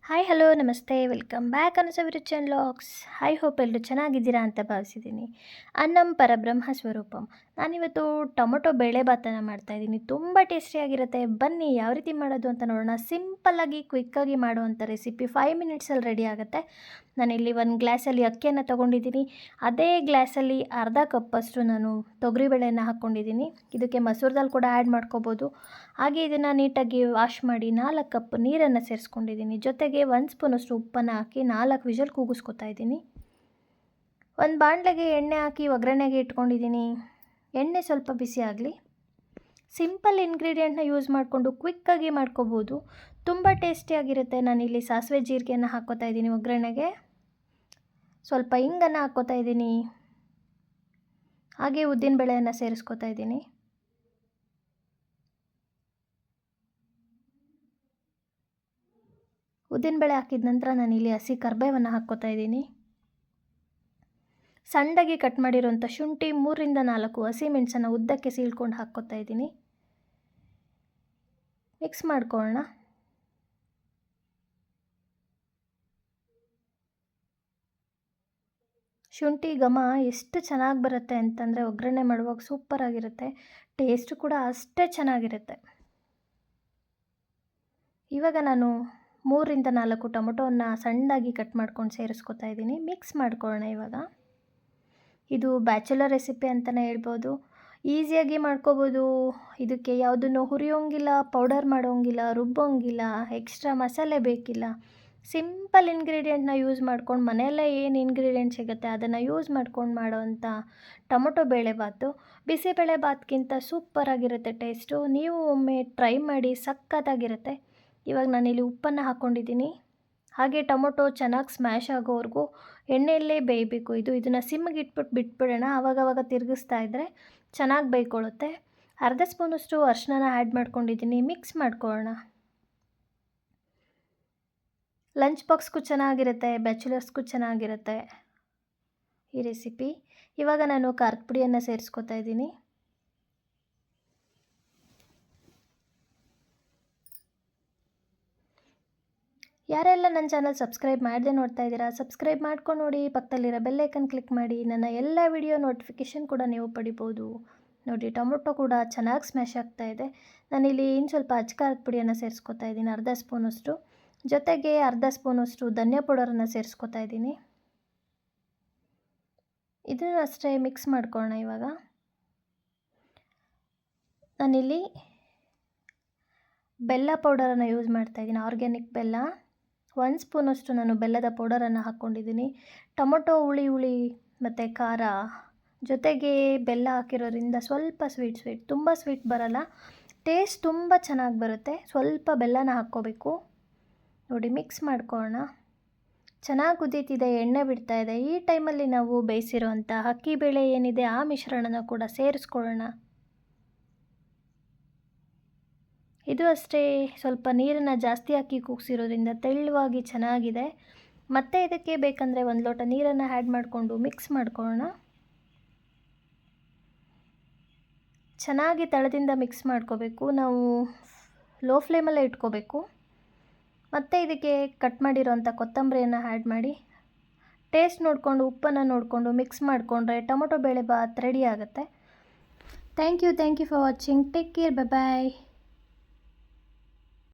Hi hello ನಮಸ್ತೆ welcome back ಅನುಸವಿರು vlogs. I hope ಎಲ್ಲರೂ ಚೆನ್ನಾಗಿದ್ದೀರಾ ಅಂತ ಭಾವಿಸಿದ್ದೀನಿ. ಅನ್ನಂ ಪರಬ್ರಹ್ಮ ಸ್ವರೂಪಂ. ನಾನಿವತ್ತು ಟೊಮೊಟೊ ಬೇಳೆಭಾತನ ಮಾಡ್ತಾಯಿದ್ದೀನಿ. ತುಂಬ ಟೇಸ್ಟಿಯಾಗಿರುತ್ತೆ. ಬನ್ನಿ ಯಾವ ರೀತಿ ಮಾಡೋದು ಅಂತ ನೋಡೋಣ. ಸಿಂಪಲ್ಲಾಗಿ ಕ್ವಿಕ್ಕಾಗಿ ಮಾಡುವಂಥ ರೆಸಿಪಿ 5 ಮಿನಿಟ್ಸಲ್ಲಿ ರೆಡಿ ಆಗುತ್ತೆ. ನಾನಿಲ್ಲಿ ಒಂದು ಗ್ಲಾಸಲ್ಲಿ ಅಕ್ಕಿಯನ್ನು ತೊಗೊಂಡಿದ್ದೀನಿ. ಅದೇ ಗ್ಲಾಸಲ್ಲಿ ಅರ್ಧ ಕಪ್ಪಷ್ಟು ನಾನು ತೊಗರಿಬೇಳೆಯನ್ನು ಹಾಕ್ಕೊಂಡಿದ್ದೀನಿ. ಇದಕ್ಕೆ ಮಸೂರ್ ದಾಲ್ ಕೂಡ ಆ್ಯಡ್ ಮಾಡ್ಕೋಬೋದು. ಹಾಗೆ ಇದನ್ನು ನೀಟಾಗಿ ವಾಶ್ ಮಾಡಿ 4 ಕಪ್ ನೀರನ್ನು ಸೇರಿಸ್ಕೊಂಡಿದ್ದೀನಿ. ಜೊತೆಗೆ 1 ಸ್ಪೂನಷ್ಟು ಉಪ್ಪನ್ನು ಹಾಕಿ 4 ವಿಷಲ್ ಕೂಗಿಸ್ಕೊತಾ ಇದ್ದೀನಿ. ಒಂದು ಬಾಣಲೆಗೆ ಎಣ್ಣೆ ಹಾಕಿ ಒಗ್ಗರಣೆಗೆ ಇಟ್ಕೊಂಡಿದ್ದೀನಿ. ಎಣ್ಣೆ ಸ್ವಲ್ಪ ಬಿಸಿ ಆಗಲಿ. ಸಿಂಪಲ್ ಇಂಗ್ರೀಡಿಯೆಂಟ್ನ ಯೂಸ್ ಮಾಡಿಕೊಂಡು ಕ್ವಿಕ್ಕಾಗಿ ಮಾಡ್ಕೋಬೋದು. ತುಂಬ ಟೇಸ್ಟಿಯಾಗಿರುತ್ತೆ. ನಾನಿಲ್ಲಿ ಸಾಸಿವೆ ಜೀರಿಗೆಯನ್ನು ಹಾಕ್ಕೋತಾ ಇದ್ದೀನಿ ಒಗ್ಗರಣೆಗೆ. ಸ್ವಲ್ಪ ಹಿಂಗನ್ನು ಹಾಕ್ಕೋತಾ ಇದ್ದೀನಿ. ಹಾಗೆ ಉದ್ದಿನಬೇಳೆಯನ್ನು ಸೇರಿಸ್ಕೊತಾ ಇದ್ದೀನಿ. ಉದ್ದಿನಬೇಳೆ ಹಾಕಿದ ನಂತರ ನಾನಿಲ್ಲಿ ಹಸಿ ಕರಿಬೇವನ್ನು ಹಾಕ್ಕೋತಾ ಇದ್ದೀನಿ. ಸಣ್ಣದಾಗಿ ಕಟ್ ಮಾಡಿರೋಂಥ ಶುಂಠಿ 3ರಿಂದ 4 ಹಸಿಮೆಣಸನ್ನು ಉದ್ದಕ್ಕೆ ಸೀಳ್ಕೊಂಡು ಹಾಕ್ಕೋತಾ ಇದ್ದೀನಿ. ಮಿಕ್ಸ್ ಮಾಡ್ಕೊಳ್ಳೋಣ. ಶುಂಠಿ ಘಮ ಎಷ್ಟು ಚೆನ್ನಾಗಿ ಬರುತ್ತೆ ಅಂತಂದರೆ ಒಗ್ಗರಣೆ ಮಾಡುವಾಗ ಸೂಪರಾಗಿರುತ್ತೆ. ಟೇಸ್ಟು ಕೂಡ ಅಷ್ಟೇ ಚೆನ್ನಾಗಿರುತ್ತೆ. ಇವಾಗ ನಾನು 3ರಿಂದ 4 ಟೊಮೊಟೊವನ್ನು ಸಣ್ಣದಾಗಿ ಕಟ್ ಮಾಡ್ಕೊಂಡು ಸೇರಿಸ್ಕೊತಾ ಇದ್ದೀನಿ. ಮಿಕ್ಸ್ ಮಾಡ್ಕೊಳ್ಳೋಣ. ಇವಾಗ ಇದು ಬ್ಯಾಚುಲರ್ ರೆಸಿಪಿ ಅಂತಲೇ ಹೇಳ್ಬೋದು. ಈಸಿಯಾಗಿ ಮಾಡ್ಕೋಬೋದು. ಇದಕ್ಕೆ ಯಾವುದನ್ನು ಹುರಿಯೋಂಗಿಲ್ಲ, ಪೌಡರ್ ಮಾಡೋಂಗಿಲ್ಲ, ರುಬ್ಬೋಂಗಿಲ್ಲ, ಎಕ್ಸ್ಟ್ರಾ ಮಸಾಲೆ ಬೇಕಿಲ್ಲ. ಸಿಂಪಲ್ ಇಂಗ್ರೀಡಿಯೆಂಟ್ನ ಯೂಸ್ ಮಾಡ್ಕೊಂಡು ಮನೆಯಲ್ಲೇ ಏನು ಇಂಗ್ರೀಡಿಯೆಂಟ್ ಸಿಗುತ್ತೆ ಅದನ್ನು ಯೂಸ್ ಮಾಡ್ಕೊಂಡು ಮಾಡೋವಂಥ ಟೊಮೊಟೊ ಬೇಳೆಭಾತು ಬಿಸಿಬೇಳೆಭಾತ್ಗಿಂತ ಸೂಪರಾಗಿರುತ್ತೆ ಟೇಸ್ಟು. ನೀವು ಒಮ್ಮೆ ಟ್ರೈ ಮಾಡಿ, ಸಖತ್ತಾಗಿರುತ್ತೆ. ಇವಾಗ ನಾನಿಲ್ಲಿ ಉಪ್ಪನ್ನು ಹಾಕ್ಕೊಂಡಿದ್ದೀನಿ. ಹಾಗೆ ಟೊಮೊಟೊ ಚೆನ್ನಾಗಿ ಸ್ಮ್ಯಾಶ್ ಆಗೋವರೆಗೂ ಎಣ್ಣೆಯಲ್ಲೇ ಬೇಯಬೇಕು. ಇದನ್ನು ಸಿಮ್ಮಿಗೆ ಇಟ್ಬಿಟ್ಟು ಬಿಟ್ಬಿಡೋಣ. ಆವಾಗವಾಗ ತಿರುಗಿಸ್ತಾ ಇದ್ದರೆ ಚೆನ್ನಾಗಿ ಬೇಯ್ಕೊಳ್ಳುತ್ತೆ. ಅರ್ಧ ಸ್ಪೂನಷ್ಟು ಅರಿಶಿನ ಆ್ಯಡ್ ಮಾಡ್ಕೊಂಡಿದ್ದೀನಿ. ಮಿಕ್ಸ್ ಮಾಡ್ಕೊಳ್ಳೋಣ. ಲಂಚ್ ಬಾಕ್ಸ್ಗೂ ಚೆನ್ನಾಗಿರುತ್ತೆ, ಬ್ಯಾಚುಲರ್ಸ್ಗೂ ಚೆನ್ನಾಗಿರುತ್ತೆ ಈ ರೆಸಿಪಿ. ಇವಾಗ ನಾನು ಖಾರದ ಪುಡಿಯನ್ನು ಸೇರಿಸ್ಕೊತಾ ಇದ್ದೀನಿ. ಯಾರೆಲ್ಲ ನನ್ನ ಚಾನಲ್ ಸಬ್ಸ್ಕ್ರೈಬ್ ಮಾಡದೆ ನೋಡ್ತಾ ಇದ್ದೀರಾ, ಸಬ್ಸ್ಕ್ರೈಬ್ ಮಾಡ್ಕೊಂಡು ನೋಡಿ. ಪಕ್ಕದಲ್ಲಿರೋ ಬೆಲ್ ಐಕನ್ ಕ್ಲಿಕ್ ಮಾಡಿ. ನನ್ನ ಎಲ್ಲ ವಿಡಿಯೋ ನೋಟಿಫಿಕೇಷನ್ ಕೂಡ ನೀವು ಪಡಿಬೋದು. ನೋಡಿ, ಟೊಮೊಟೊ ಕೂಡ ಚೆನ್ನಾಗಿ ಸ್ಮ್ಯಾಶ್ ಆಗ್ತಾಯಿದೆ. ನಾನಿಲ್ಲಿ ಇನ್ನು ಸ್ವಲ್ಪ ಖಾರದ ಪುಡಿಯನ್ನು ಸೇರಿಸ್ಕೊತಾ ಇದ್ದೀನಿ, ಅರ್ಧ ಸ್ಪೂನಷ್ಟು. ಜೊತೆಗೆ ಅರ್ಧ ಸ್ಪೂನಷ್ಟು ಧನಿಯಾ ಪೌಡರನ್ನು ಸೇರಿಸ್ಕೊತಾ ಇದ್ದೀನಿ. ಇದನ್ನು ಅಷ್ಟೇ ಮಿಕ್ಸ್ ಮಾಡ್ಕೊಳ್ಳೋಣ. ಇವಾಗ ನಾನಿಲ್ಲಿ ಬೆಲ್ಲ ಪೌಡರನ್ನು ಯೂಸ್ ಮಾಡ್ತಾಯಿದ್ದೀನಿ, ಆರ್ಗ್ಯಾನಿಕ್ ಬೆಲ್ಲ. 1 ಸ್ಪೂನಷ್ಟು ನಾನು ಬೆಲ್ಲದ ಪೌಡರನ್ನು ಹಾಕ್ಕೊಂಡಿದ್ದೀನಿ. ಟೊಮೊಟೊ ಹುಳಿ ಮತ್ತು ಖಾರ ಜೊತೆಗೆ ಬೆಲ್ಲ ಹಾಕಿರೋದ್ರಿಂದ ಸ್ವಲ್ಪ ಸ್ವೀಟ್ ತುಂಬ ಸ್ವೀಟ್ ಬರಲ್ಲ. ಟೇಸ್ಟ್ ತುಂಬ ಚೆನ್ನಾಗಿ ಬರುತ್ತೆ. ಸ್ವಲ್ಪ ಬೆಲ್ಲನ ಹಾಕ್ಕೋಬೇಕು. ನೋಡಿ, ಮಿಕ್ಸ್ ಮಾಡ್ಕೊಳ್ಳೋಣ. ಚೆನ್ನಾಗಿ ಕುದೀತಿದೆ, ಎಣ್ಣೆ ಬಿಡ್ತಾಯಿದೆ. ಈ ಟೈಮಲ್ಲಿ ನಾವು ಬೇಯಿಸಿರೋಂಥ ಅಕ್ಕಿ ಬೇಳೆ ಏನಿದೆ ಆ ಮಿಶ್ರಣನ ಕೂಡ ಸೇರಿಸ್ಕೊಳ್ಳೋಣ. ಇದು ಅಷ್ಟೇ ಸ್ವಲ್ಪ ನೀರನ್ನು ಜಾಸ್ತಿ ಹಾಕಿ ಕೂಗಿಸಿರೋದ್ರಿಂದ ತೆಳುವಾಗಿ ಚೆನ್ನಾಗಿದೆ. ಮತ್ತೆ ಇದಕ್ಕೆ ಬೇಕಂದರೆ 1 ಲೋಟ ನೀರನ್ನು ಆ್ಯಡ್ ಮಾಡಿಕೊಂಡು ಮಿಕ್ಸ್ ಮಾಡ್ಕೊಳ್ಳೋಣ. ಚೆನ್ನಾಗಿ ತಳದಿಂದ ಮಿಕ್ಸ್ ಮಾಡ್ಕೋಬೇಕು. ನಾವು ಲೋ ಫ್ಲೇಮಲ್ಲೇ ಇಟ್ಕೋಬೇಕು. ಮತ್ತು ಇದಕ್ಕೆ ಕಟ್ ಮಾಡಿರೋಂಥ ಕೊತ್ತಂಬರಿಯನ್ನು ಆ್ಯಡ್ ಮಾಡಿ ಟೇಸ್ಟ್ ನೋಡಿಕೊಂಡು ಉಪ್ಪನ್ನು ನೋಡಿಕೊಂಡು ಮಿಕ್ಸ್ ಮಾಡಿಕೊಂಡ್ರೆ ಟೊಮೊಟೊ ಬೇಳೆಭಾತ್ ರೆಡಿ ಆಗುತ್ತೆ. Thank you for watching. Take care. Bye.